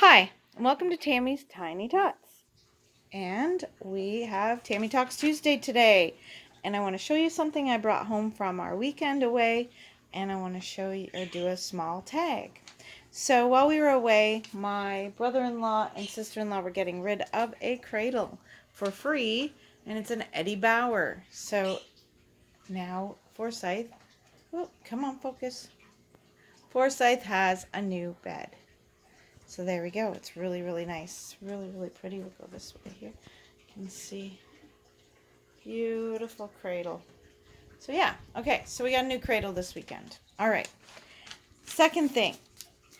Hi, and welcome to Tammy's Tiny Tots. And we have Tammy Talks Tuesday today. And I want to show you something I brought home from our weekend away. And I want to show you or do a small tag. So while we were away, my brother-in-law and sister-in-law were getting rid of a cradle for free. And it's an Eddie Bauer. So now Forsyth, oh, come on, focus. Forsyth has a new bed. So there we go. It's really, really nice. Really, really pretty. We'll go this way here. You can see. Beautiful cradle. So yeah. Okay. So we got a new cradle this weekend. All right. Second thing.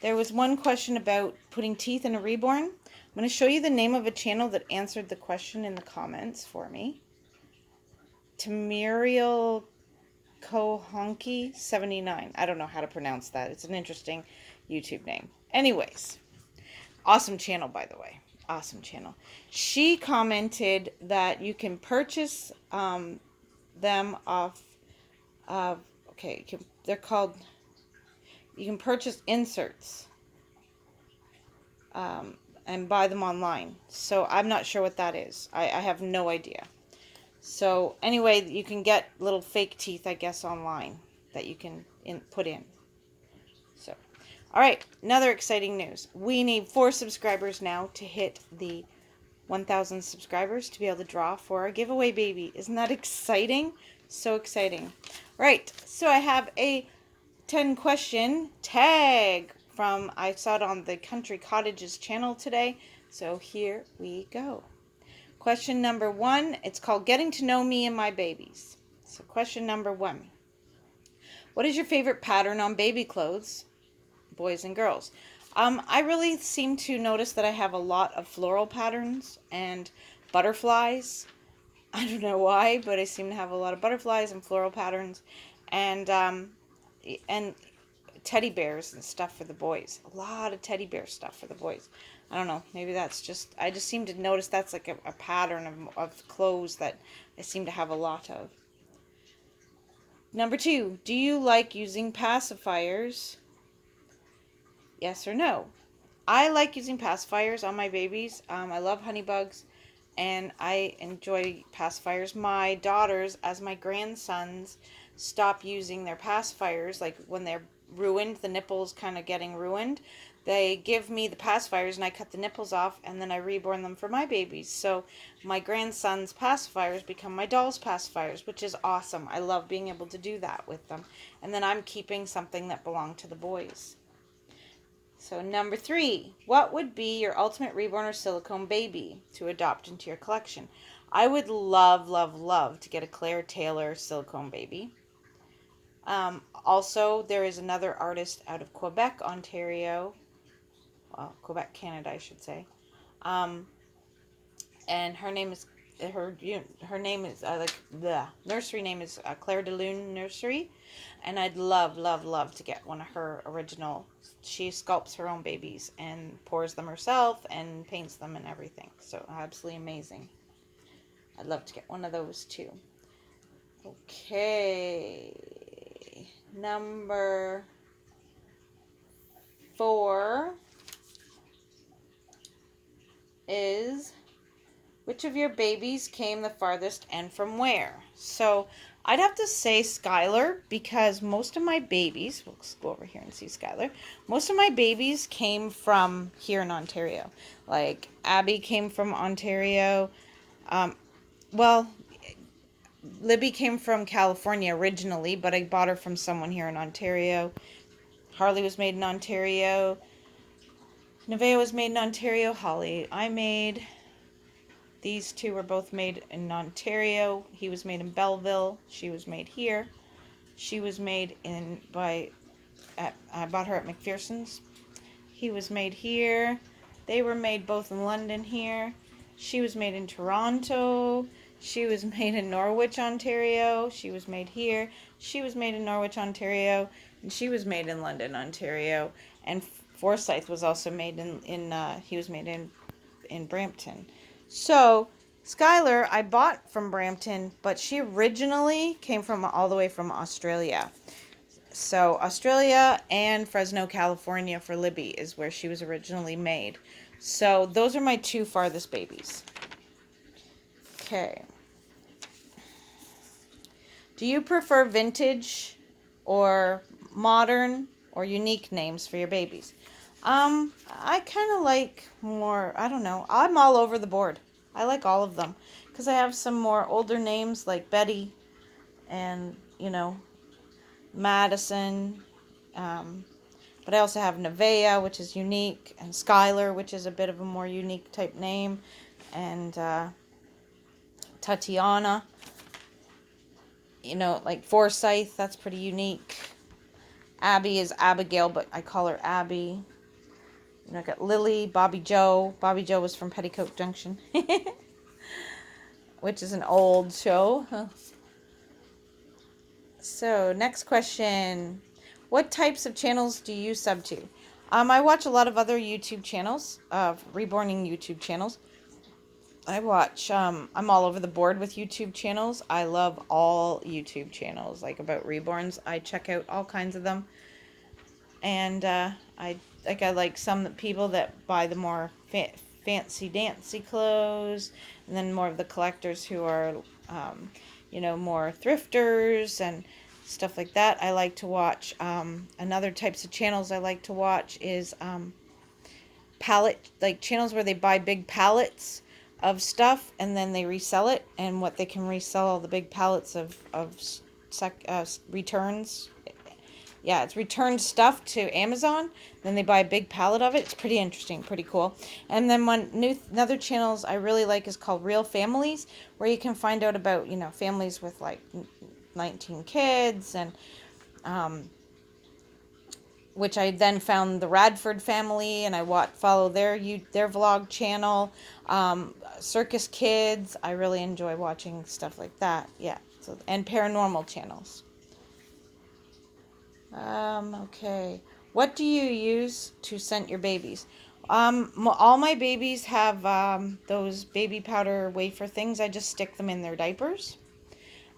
There was one question about putting teeth in a reborn. I'm going to show you the name of a channel that answered the question in the comments for me. Tamariel Kohonki 79. I don't know how to pronounce that. It's an interesting YouTube name. Anyways. Awesome channel, by the way. Awesome channel. She commented that you can purchase them off of, okay, they're called, you can purchase inserts and buy them online. So I'm not sure what that is. I have no idea. So anyway, you can get little fake teeth, I guess, online that you can put in. So. All right, another exciting news. We need 4 subscribers now to hit the 1,000 subscribers to be able to draw for our giveaway baby. Isn't that exciting? So exciting. Right, so I have a 10-question tag from, I saw it on the Country Cottages channel today. So here we go. Question number 1, it's called Getting to Know Me and My Babies. So question number 1. What is your favorite pattern on baby clothes? Boys and girls. I really seem to notice that I have a lot of floral patterns and butterflies. I don't know why, but I seem to have a lot of butterflies and floral patterns and teddy bears and stuff for the boys. A lot of teddy bear stuff for the boys. I don't know. Maybe that's just, I just seem to notice that's like a pattern of clothes that I seem to have a lot of. Number 2, do you like using pacifiers? Yes or no? I like using pacifiers on my babies. I love honey bugs, and I enjoy pacifiers. My daughters, as my grandsons, stop using their pacifiers, like when they're ruined, the nipples kind of getting ruined, they give me the pacifiers and I cut the nipples off and then I reborn them for my babies. So my grandson's pacifiers become my doll's pacifiers, which is awesome. I love being able to do that with them. And then I'm keeping something that belonged to the boys. So number 3, what would be your ultimate reborn or silicone baby to adopt into your collection? I would love, love, love to get a Claire Taylor silicone baby. Also, there is another artist out of Quebec, Ontario. Well, Quebec, Canada, I should say. And her name is like the nursery name is Claire de Lune Nursery, and I'd love, love, love to get one of her original. She sculpts her own babies and pours them herself and paints them and everything. So absolutely amazing. I'd love to get one of those too. Okay, number 4 is, which of your babies came the farthest and from where? So I'd have to say Skylar, because most of my babies, we'll go over here and see Skylar. Most of my babies came from here in Ontario. Like Abby came from Ontario. Well, Libby came from California originally, but I bought her from someone here in Ontario. Harley was made in Ontario. Nevaeh was made in Ontario. Holly I made. These 2 were both made in Ontario. He was made in Belleville. She was made here. She was made I bought her at McPherson's. He was made here. They were made both in London here. She was made in Toronto. She was made in Norwich, Ontario. She was made here. She was made in Norwich, Ontario. And she was made in London, Ontario. And Forsyth was also made he was made in Brampton. So, Skylar, I bought from Brampton, but she originally came from all the way from Australia. So Australia and Fresno, California for Libby is where she was originally made. So those are my two farthest babies. Okay. Do you prefer vintage or modern or unique names for your babies? I kind of like more, I don't know. I'm all over the board. I like all of them because I have some more older names like Betty and, Madison. But I also have Nevaeh, which is unique, and Skylar, which is a bit of a more unique type name, and Tatiana, like Forsyth, that's pretty unique. Abby is Abigail, but I call her Abby. I got Lily, Bobby Joe. Bobby Joe was from Petticoat Junction, which is an old show. So, next question. What types of channels do you sub to? I watch a lot of other YouTube channels, reborning YouTube channels. I watch, I'm all over the board with YouTube channels. I love all YouTube channels, like about reborns. I check out all kinds of them. And I like some people that buy the more fancy dancy clothes, and then more of the collectors who are, more thrifters and stuff like that. I like to watch, another types of channels I like to watch is pallet, like channels where they buy big pallets of stuff and then they resell it, and what they can resell all the big pallets of returns. Yeah, it's returned stuff to Amazon. Then they buy a big pallet of it. It's pretty interesting, pretty cool. And then another channels I really like is called Real Families, where you can find out about families with like 19 kids, and which I then found the Radford family, and I follow their vlog channel. Circus Kids, I really enjoy watching stuff like that. Yeah, so, and paranormal channels. Okay. What do you use to scent your babies? All my babies have those baby powder wafer things. I just stick them in their diapers.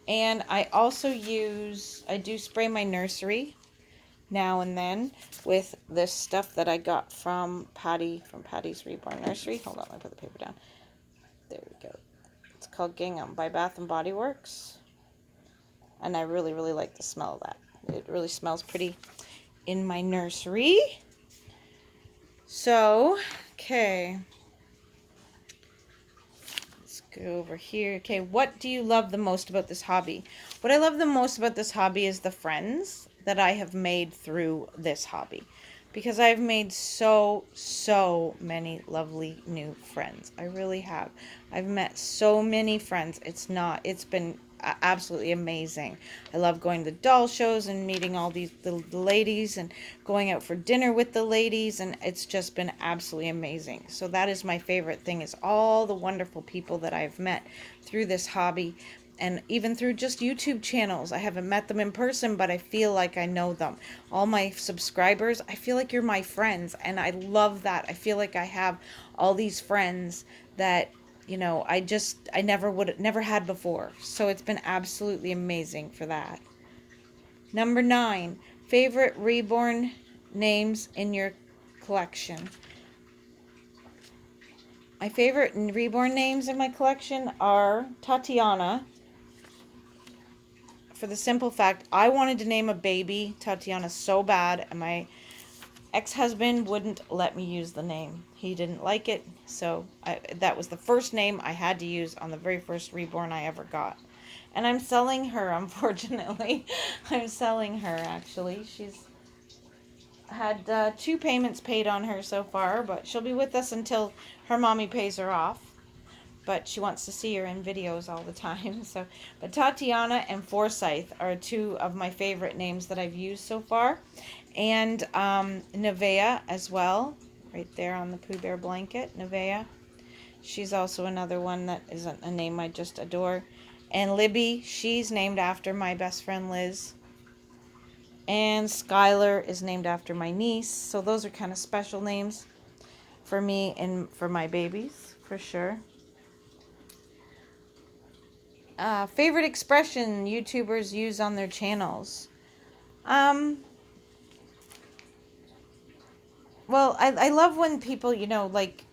And I also I do spray my nursery now and then with this stuff that I got from Patty's Reborn Nursery. Hold on, I put the paper down. There we go. It's called Gingham by Bath and Body Works. And I really, really like the smell of that. It really smells pretty in my nursery. So, okay. Let's go over here. Okay, what do you love the most about this hobby? What I love the most about this hobby is the friends that I have made through this hobby. Because I've made so many lovely new friends. I really have. I've met so many friends. It's been absolutely amazing. I love going to doll shows and meeting all the ladies and going out for dinner with the ladies, and it's just been absolutely amazing. So that is my favorite thing, is all the wonderful people that I've met through this hobby. And even through just YouTube channels. I haven't met them in person, but I feel like I know them. All my subscribers, I feel like you're my friends, and I love that. I feel like I have all these friends that, I never had before. So it's been absolutely amazing for that. Number 9, favorite reborn names in your collection. My favorite reborn names in my collection are Tatiana, for the simple fact I wanted to name a baby Tatiana so bad, and my ex-husband wouldn't let me use the name. He didn't like it, so that was the first name I had to use on the very first reborn I ever got. And I'm selling her, unfortunately. I'm selling her, actually. She's had 2 payments paid on her so far, but she'll be with us until her mommy pays her off. But she wants to see her in videos all the time. So, but Tatiana and Forsyth are 2 of my favorite names that I've used so far. And Nevaeh as well, right there on the Pooh Bear blanket, Nevaeh. She's also another one that is a name I just adore. And Libby, she's named after my best friend Liz. And Skylar is named after my niece. So those are kind of special names for me and for my babies, for sure. Favorite expression YouTubers use on their channels. Well, I love when people, like,